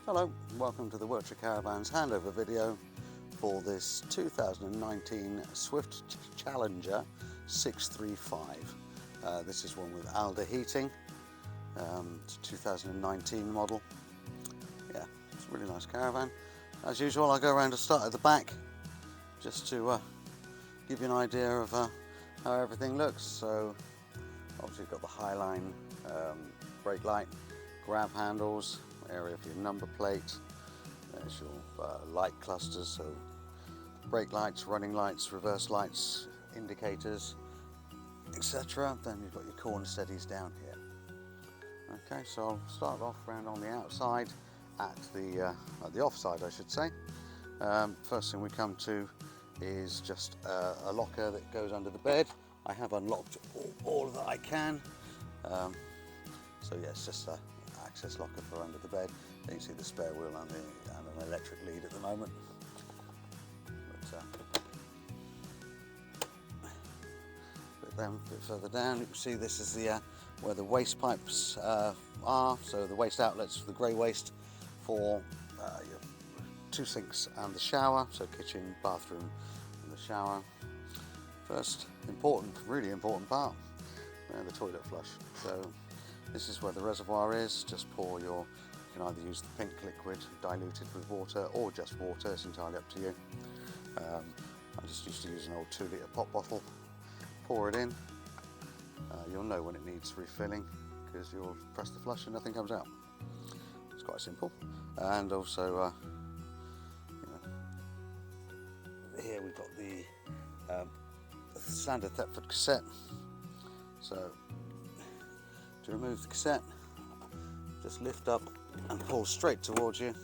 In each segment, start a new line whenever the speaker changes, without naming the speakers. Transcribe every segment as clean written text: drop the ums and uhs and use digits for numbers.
Hello, welcome to the Wiltshire Caravans handover video for this 2019 Swift Challenger 635. This is one with Alder heating. It's a 2019 model. Yeah, it's a really nice caravan. As usual, I go around to start at the back just to give you an idea of how everything looks. So obviously you've got the Highline brake light, grab handles, area for your number plate. There's your light clusters, so brake lights, running lights, reverse lights, indicators, etc. Then you've got your corner steadies down here. Okay, so I'll start off round on the outside at the offside, I should say. First thing we come to is just a locker that goes under the bed. I have unlocked all that I can. So yeah, it's just a access locker for under the bed. You can see the spare wheel and an electric lead at the moment. But then a bit further down, you can see this is the where the waste pipes are. So the waste outlets for the grey waste for your two sinks and the shower. So kitchen, bathroom, and the shower. First important, really important part, the toilet flush. So this is where the reservoir is. Just pour you can either use the pink liquid diluted with water or just water, it's entirely up to you. I just used to use an old 2 litre pop bottle, pour it in. You'll know when it needs refilling because you'll press the flush and nothing comes out. It's quite simple. And also here we've got the standard Thetford cassette. So to remove the cassette, just lift up and pull straight towards you.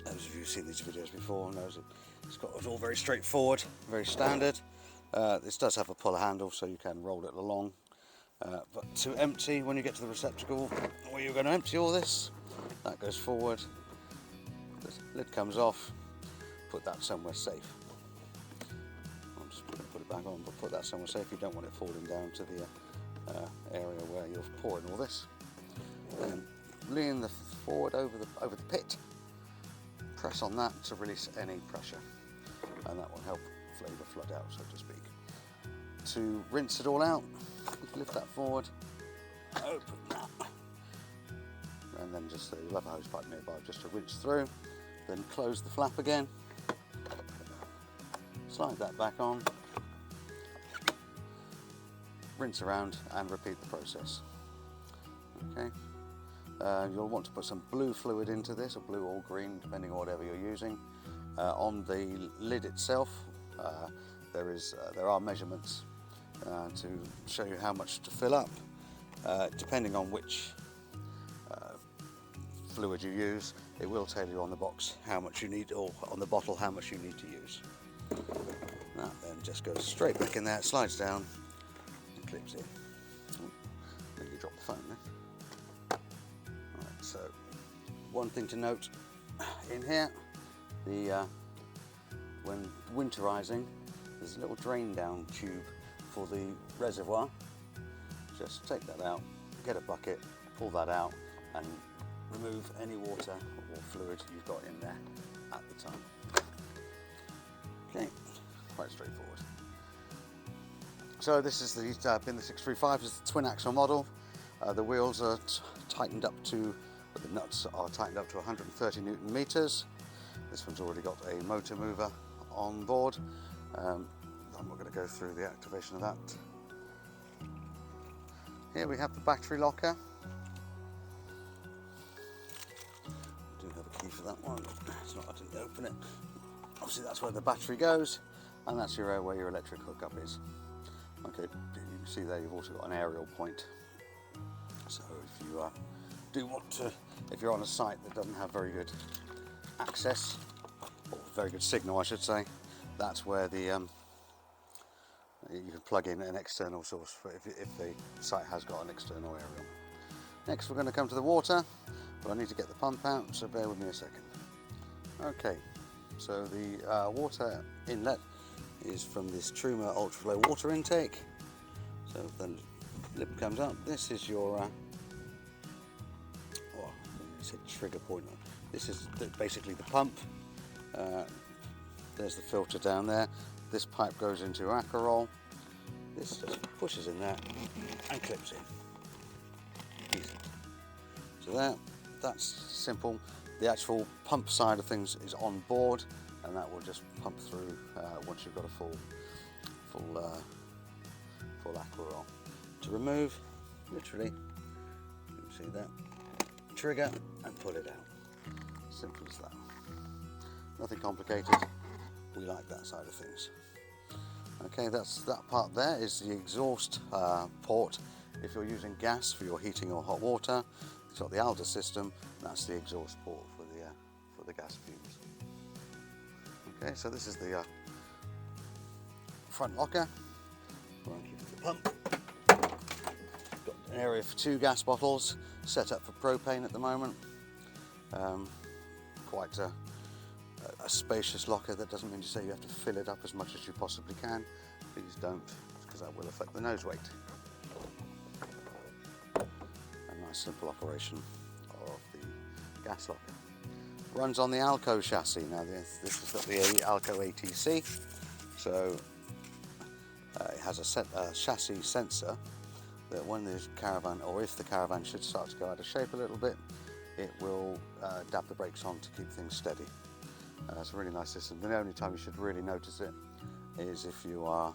Those of you who've seen these videos before knows it's all very straightforward, very standard. This does have a puller handle so you can roll it along. But to empty, when you get to the receptacle where you're going to empty all this, that goes forward, the lid comes off, put that somewhere safe. I'm just going to put it back on, but put that somewhere safe. You don't want it falling down to the area where you're pouring all this. Then lean forward over the pit, press on that to release any pressure, and that will help flavour flood out, so to speak. To rinse it all out, lift that forward, open that, and then just you'll have a hose pipe nearby just to rinse through. Then close the flap again, slide that back on, rinse around and repeat the process. Okay. You'll want to put some blue fluid into this, or blue or green depending on whatever you're using. On the lid itself there are measurements to show you how much to fill up depending on which fluid you use. It will tell you on the box how much you need, or on the bottle how much you need to use. That then just goes straight back in there, slides down and clips in. Then you drop the phone there. Right, so one thing to note in here, when winterizing, there's a little drain down tube for the reservoir. Just take that out, get a bucket, pull that out and remove any water or fluid you've got in there at the time. Okay, quite straightforward. So this is the bin the 635 is the twin axle model. The wheels are tightened up to, the nuts are tightened up to 130 Newton meters. This one's already got a motor mover on board. I'm not going to go through the activation of that. Here we have the battery locker. I do have a key for that one. It's not, I didn't open it. Obviously that's where the battery goes, and that's where your electric hookup is. Okay, you can see there you've also got an aerial point. So if you do want to, if you're on a site that doesn't have very good access, or very good signal I should say, that's where the you can plug in an external source for if the site has got an external aerial. Next we're going to come to the water, but I need to get the pump out, so bear with me a second. Okay, so the water inlet is from this Truma Ultraflow water intake. So the lip comes up. This is your it's a trigger point. This is basically the pump. There's the filter down there. This pipe goes into your Akerol. This just pushes in there and clips in. Easy. So that's simple. The actual pump side of things is on board, and that will just pump through once you've got a full Akerol. To remove, literally, you can see that, trigger and pull it out. Simple as that. Nothing complicated. We like that side of things. Okay, that part there is the exhaust port. If you're using gas for your heating or hot water, it's got the ALDA system. That's the exhaust port for the gas fumes. Okay, so this is the front locker. Won't keep the pump. Got an area for 2 gas bottles, set up for propane at the moment. Quite a spacious locker. That doesn't mean to say you have to fill it up as much as you possibly can. Please don't, because that will affect the nose weight. A nice simple operation of the gas locker. Runs on the Alco chassis. Now this has got the Alco ATC, so it has a chassis sensor that when the caravan, or if the caravan should start to go out of shape a little bit, it will dab the brakes on to keep things steady. It's a really nice system. The only time you should really notice it is if you are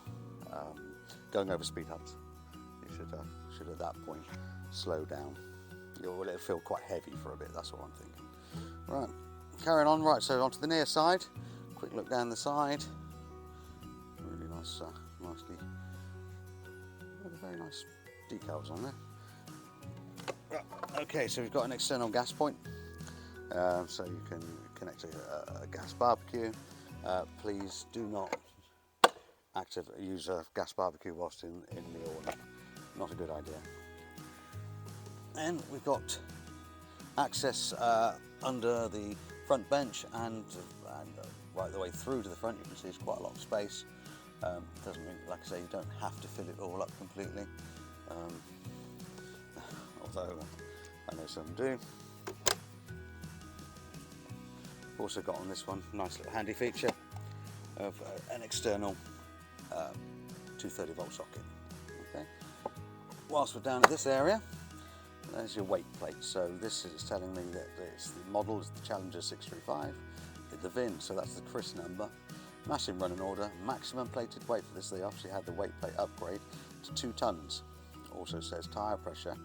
going over speed humps. You should at that point slow down. You'll let it feel quite heavy for a bit, that's what I'm thinking. Right, carrying on, right, so onto the near side. Quick look down the side. Really nice, very nice decals on there. Right, okay, so we've got an external gas point. So you can connect a gas barbecue. Please do not use a gas barbecue whilst in the order. Not a good idea. And we've got access under the front bench and right the way through to the front. You can see there's quite a lot of space. Doesn't mean, like I say, you don't have to fill it all up completely. Although I know some do. Also got on this one, nice little handy feature of an external 230 volt socket. Okay. Whilst we're down at this area, there's your weight plate. So this is telling me that the model is the Challenger 635, the VIN, so that's the Chris number. Massive running order, maximum plated weight for this. They actually had the weight plate upgrade to 2 tons. Also says tyre pressure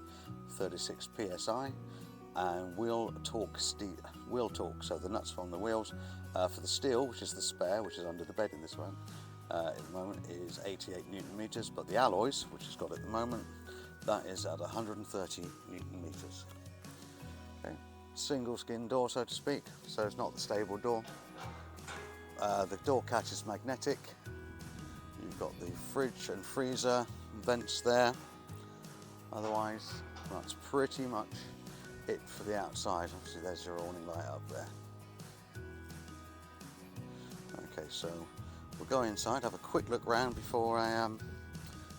36 psi. And wheel torque, so the nuts from the wheels for the steel, which is the spare, which is under the bed in this one, at the moment is 88 Newton meters, but the alloys, which it's got at the moment, that is at 130 Newton meters. Okay. Single skin door, so to speak, so it's not the stable door. The door catch is magnetic. You've got the fridge and freezer vents there. Otherwise, that's pretty much it for the outside. Obviously there's your awning light up there. Okay, so we'll go inside, have a quick look round before I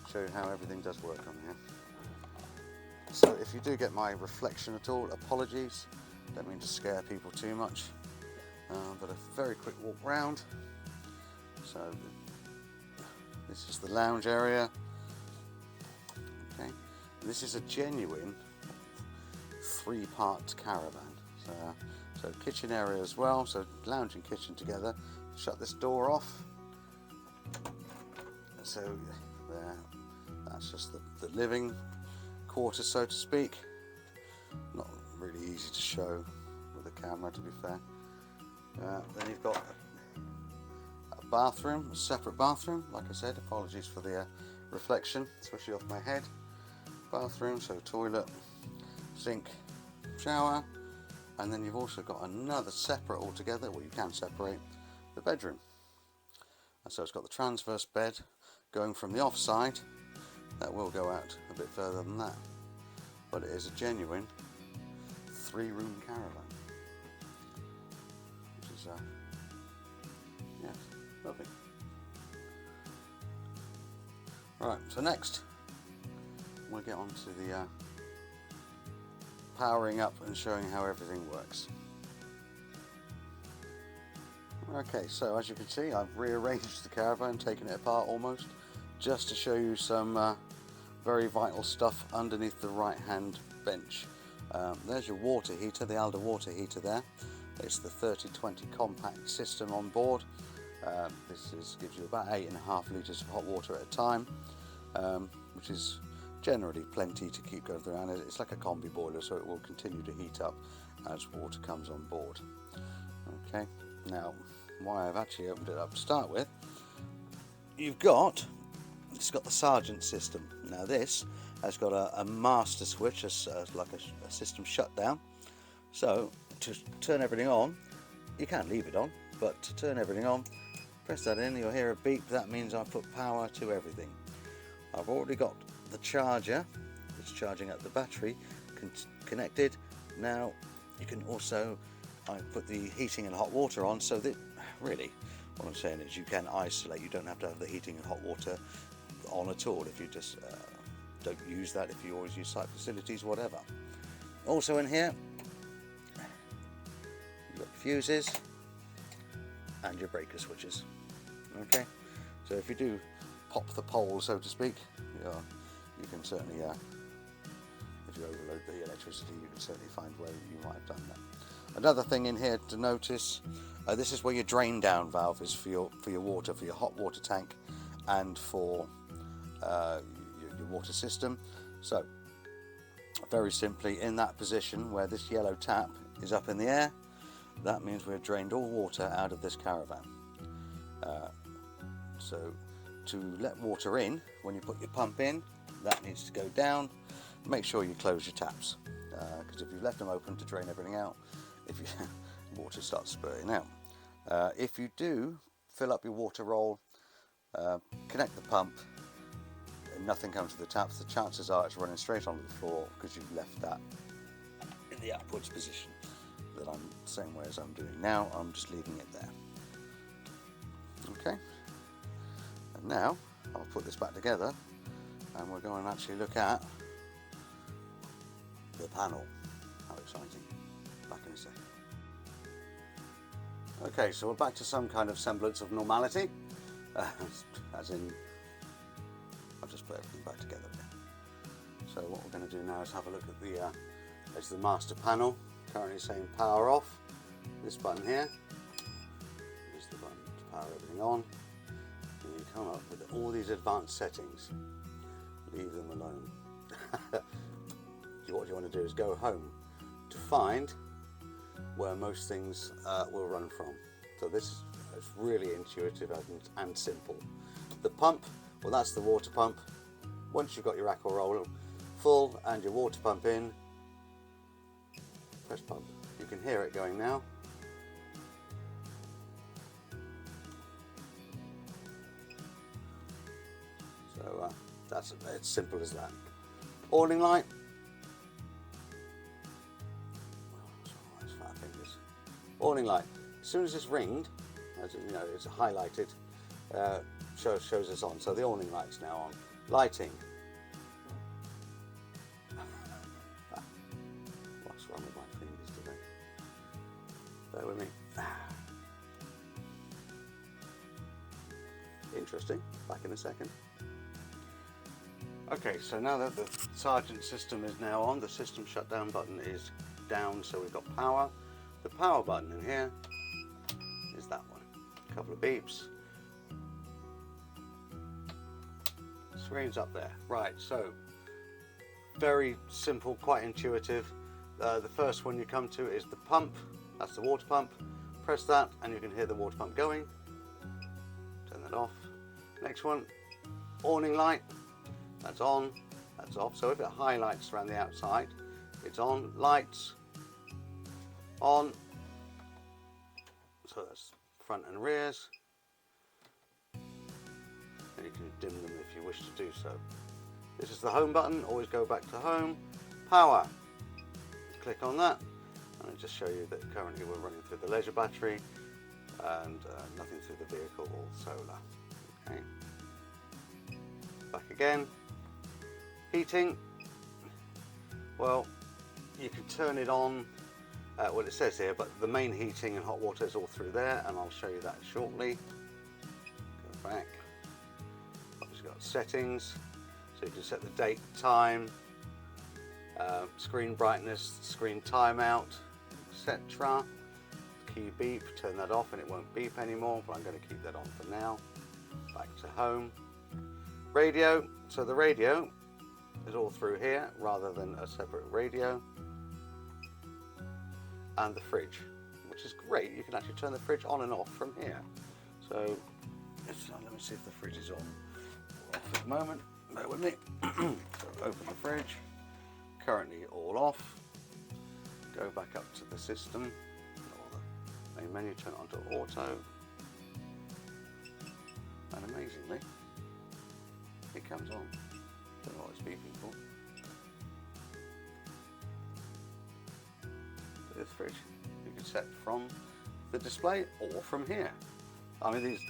show you how everything does work on here. So if you do get my reflection at all, apologies. Don't mean to scare people too much, but a very quick walk round. So this is the lounge area. Okay, this is a genuine 3-part caravan. So kitchen area as well, so lounge and kitchen together. Shut this door off. So there, that's just the living quarters, so to speak. Not really easy to show with a camera, to be fair. Then you've got a bathroom, a separate bathroom. Like I said, apologies for the reflection, especially off my head. Bathroom, so toilet, sink, shower, and then you've also got another separate altogether, well, you can separate, the bedroom. And so it's got the transverse bed going from the offside. That will go out a bit further than that, but it is a genuine 3-room caravan, which is yeah, lovely. Right, so next we'll get on to the powering up and showing how everything works. Okay, so as you can see, I've rearranged the caravan, taken it apart almost, just to show you some very vital stuff underneath the right hand bench. There's your water heater, the Alde water heater there. It's the 3020 compact system on board. Gives you about 8.5 litres of hot water at a time, which is generally plenty to keep going around. It's like a combi boiler, so it will continue to heat up as water comes on board. Okay, now why I've actually opened it up to start with, it's got the Sargent system. Now this has got a master switch, like a system shutdown. So to turn everything on, you can't leave it on, but to turn everything on, press that in, you'll hear a beep. That means I've put power to everything. I've already got the charger, it's charging up the battery, connected. Now you can also, I put the heating and hot water on, so that really what I'm saying is you can isolate. You don't have to have the heating and hot water on at all if you just don't use that, if you always use site facilities, whatever. Also in here you've got fuses and your breaker switches. Okay, so if you do pop the pole, so to speak, you can certainly, if you overload the electricity, you can certainly find where you might have done that. Another thing in here to notice, this is where your drain down valve is for your water, for your hot water tank and for your water system. So very simply, in that position where this yellow tap is up in the air, that means we've drained all water out of this caravan. So to let water in, when you put your pump in, that needs to go down. Make sure you close your taps, because if you've left them open to drain everything out, water starts spurting out. If you do fill up your water roll, connect the pump, and nothing comes to the taps, the chances are it's running straight onto the floor because you've left that in the upwards position. That I'm the same way as I'm doing now. I'm just leaving it there. Okay, and now I'll put this back together and we're going to actually look at the panel. How exciting. Back in a second. Okay, so we're back to some kind of semblance of normality, as in I've just put everything back together again. So what we're going to do now is have a look at there's the master panel, currently saying power off. This button here is the button to power everything on, and you come up with all these advanced settings. Leave them alone. What you want to do is go home to find where most things will run from. So this is really intuitive and simple. The pump, well, that's the water pump. Once you've got your aqua roller full and your water pump in, press pump. You can hear it going now. So that's it's simple as that. Awning light. Awning light. As soon as it's ringed, as you know, it's highlighted, shows us on. So the awning light's now on. Lighting. What's wrong with my fingers today? Bear with me. Interesting. Back in a second. Okay, so now that the Sargent system is now on, the system shutdown button is down, so we've got power. The power button in here is that one. A couple of beeps. Screen's up there. Right, so very simple, quite intuitive. The first one you come to is the pump. That's the water pump. Press that and you can hear the water pump going. Turn that off. Next one, awning light. That's on, that's off. So if it highlights around the outside, it's on. Lights, on. So that's front and rears. And you can dim them if you wish to do so. This is the home button, always go back to home. Power, click on that and it'll just show you that currently we're running through the leisure battery and nothing through the vehicle, all solar. Okay. Back again. Heating, well, you can turn it on, well it says here, but the main heating and hot water is all through there, and I'll show you that shortly. Go back. Obviously got settings, so you can set the date, time, screen brightness, screen timeout, etc. Key beep, turn that off and it won't beep anymore, but I'm going to keep that on for now. Back to home. Radio, so the radio is all through here rather than a separate radio. And the fridge, which is great. You can actually turn the fridge on and off from here. So let me see if the fridge is on or off at the moment. Bear with me. So open the fridge. Currently all off. Go back up to the system, or the main menu, turn it onto auto. And amazingly, it comes on. Don't know what it's beeping for. This fridge you can set from the display or from here. I mean these.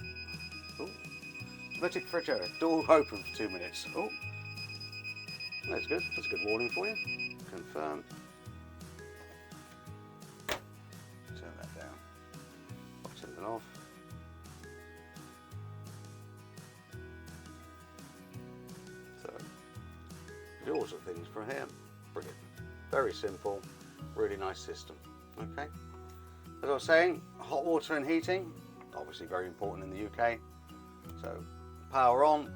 Oh, Magic Fridge door open for 2 minutes. Oh, that's good. That's a good warning for you. Confirm. Turn that down. I'll turn it off. So, do all sorts of things from here. Brilliant. Very simple. Really nice system. Okay. As I was saying, hot water and heating, obviously very important in the UK. So, power on.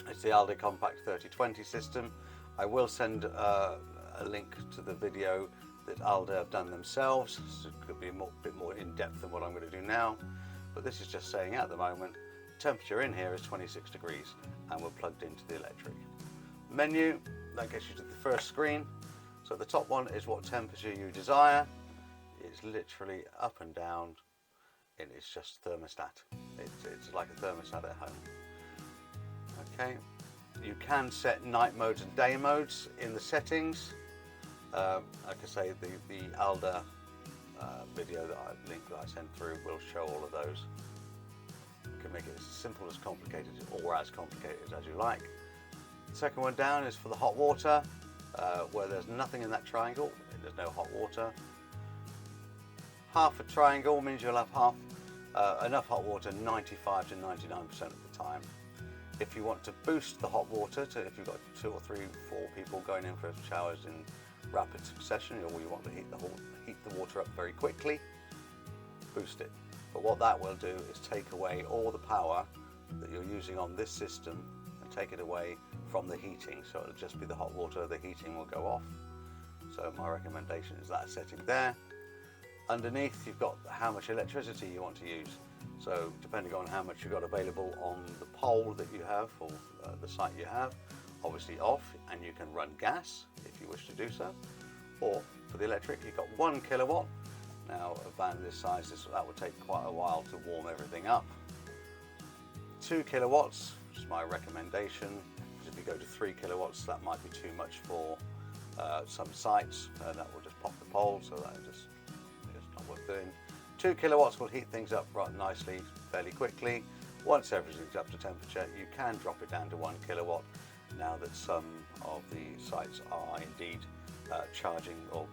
It's the Alde Compact 3020 system. I will send a link to the video that Alde have done themselves, so it could be a bit more in depth than what I'm going to do now. But this is just saying at the moment, temperature in here is 26 degrees and we're plugged into the electric. Menu, that gets you to the first screen. So the top one is what temperature you desire. It's literally up and down, and it's just thermostat. It's like a thermostat at home. Okay, you can set night modes and day modes in the settings. Like I say, the Alde video link that I sent through will show all of those. You can make it as simple as complicated or as complicated as you like. The second one down is for the hot water. Where there's nothing in that triangle, there's no hot water. Half a triangle means you'll have enough hot water 95 to 99% of the time. If you want to boost the hot water, if you've got 2 or 3, 4 people going in for showers in rapid succession, or you want to heat the water up very quickly, boost it. But what that will do is take away all the power that you're using on this system and take it away from the heating, so it'll just be the hot water, the heating will go off. So my recommendation is that setting there. Underneath you've got how much electricity you want to use. So depending on how much you've got available on the pole that you have, or the site you have, obviously off, and you can run gas if you wish to do so. Or for the electric, you've got 1 kilowatt. Now a van this size, that would take quite a while to warm everything up. 2 kilowatts is my recommendation. If you go to 3 kilowatts, that might be too much for some sites, and that will just pop the pole, so that just it's not worth doing. 2 kilowatts will heat things up right nicely, fairly quickly. Once everything's up to temperature, you can drop it down to 1 kilowatt now that some of the sites are indeed charging or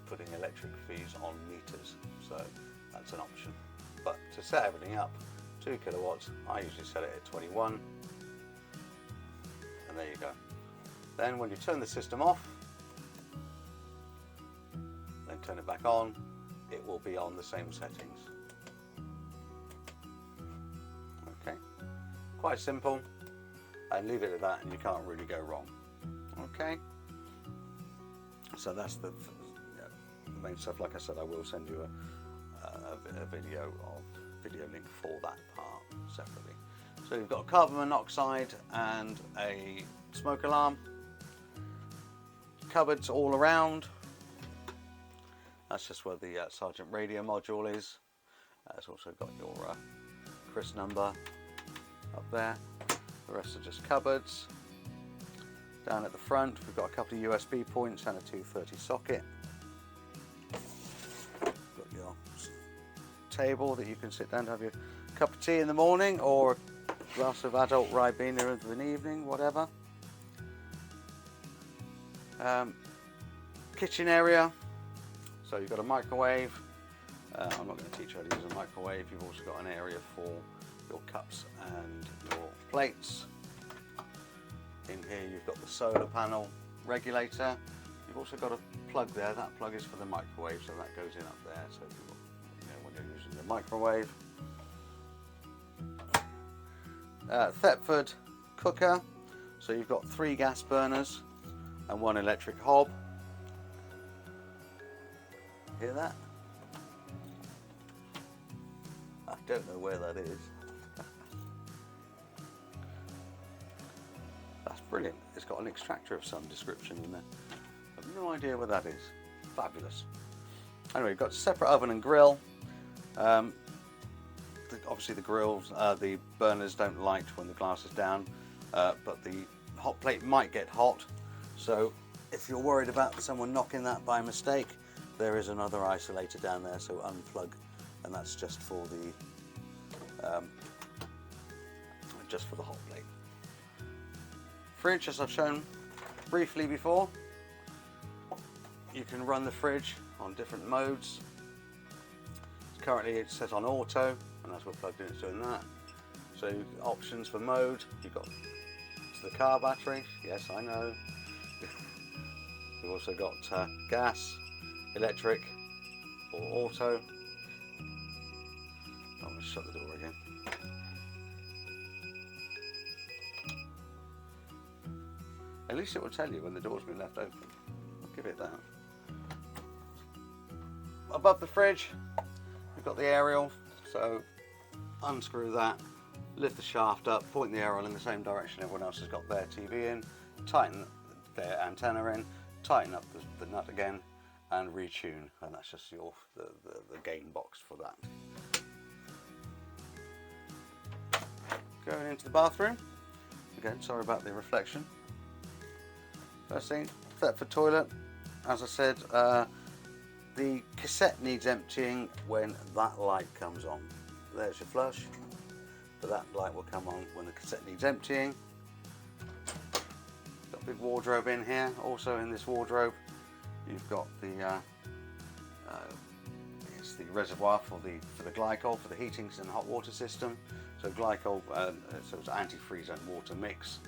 putting electric fees on meters, so that's an option. But to set everything up, 2 kilowatts, I usually set it at 21. And there you go. Then when you turn the system off, then turn it back on, it will be on the same settings. Okay, quite simple, and leave it at that and you can't really go wrong. Okay, so that's the main stuff. Like I said, I will send you a video link for that part separately. So you've got carbon monoxide and a smoke alarm. Cupboards all around. That's just where the Sargent radio module is. It's also got your CRIS number up there. The rest are just cupboards. Down at the front, we've got a couple of USB points and a 230 socket. Got your table that you can sit down to have your cup of tea in the morning, or a glass of adult Ribena in the evening, whatever. Kitchen area, so you've got a microwave. I'm not going to teach you how to use a microwave. You've also got an area for your cups and your plates. In here you've got the solar panel regulator. You've also got a plug there. That plug is for the microwave, so that goes in up there. So if when you're using the microwave. Thetford cooker. So you've got 3 gas burners and 1 electric hob. Hear that? I don't know where that is. That's brilliant. It's got an extractor of some description in there. I have no idea where that is. Fabulous. Anyway, you've got a separate oven and grill. Obviously the grills, the burners don't light when the glass is down, but the hot plate might get hot. So if you're worried about someone knocking that by mistake, there is another isolator down there, so unplug, and that's just for the hot plate. Fridge, as I've shown briefly before, you can run the fridge on different modes. Currently it's set on auto, and as we're plugged in it's doing that. So options for mode, you've got the car battery, yes I know. We've also got gas, electric or auto. I'm going to shut the door again. At least it will tell you when the door's been left open. I'll give it that. Above the fridge, we've got the aerial, so unscrew that, lift the shaft up, point the aerial in the same direction everyone else has got their TV in, tighten their antenna in, tighten up the nut again, and retune, and that's just the gain box for that. Going into the bathroom, again sorry about the reflection. First thing, Thetford toilet. As I said, the cassette needs emptying when that light comes on. There's your flush, but that light will come on when the cassette needs emptying. Got a big wardrobe in here. Also in this wardrobe, you've got it's the reservoir for the glycol, for the heating and hot water system. So glycol, so it's antifreeze and water mix.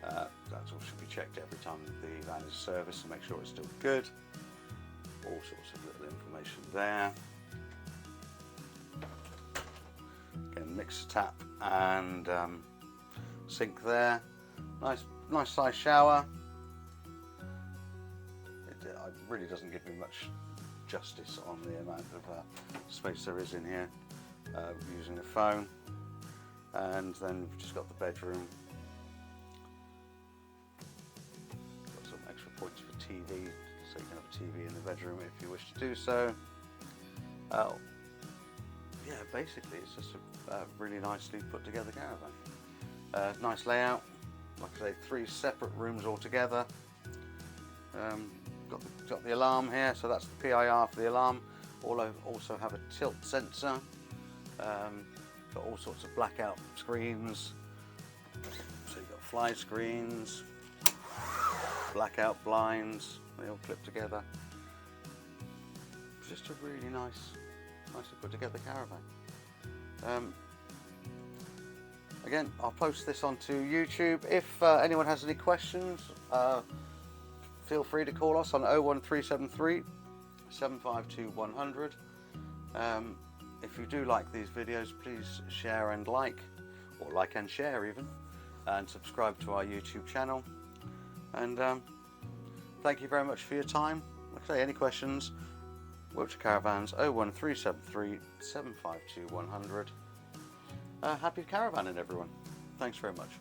That all should be checked every time the van is serviced to make sure it's still good. All sorts of little information there. Again, mixer tap and sink there. Nice size shower. It really doesn't give me much justice on the amount of space there is in here using a phone. And then we've just got the bedroom. Got some extra points for TV, so you can have a TV in the bedroom if you wish to do so. Yeah, basically it's just a really nicely put together caravan. Nice layout, like I say, 3 separate rooms altogether. Got the alarm here, so that's the PIR for the alarm. Also have a tilt sensor. Got all sorts of blackout screens. So you've got fly screens, blackout blinds, they all clip together. It's just a really nicely put together caravan. Again, I'll post this onto YouTube. If anyone has any questions, feel free to call us on 01373 752 100. If you do like these videos, please share and like, or like and share even, and subscribe to our YouTube channel. And thank you very much for your time. Like I say, any questions, Wiltshire Caravans 01373 752 100. Happy caravanning everyone. Thanks very much.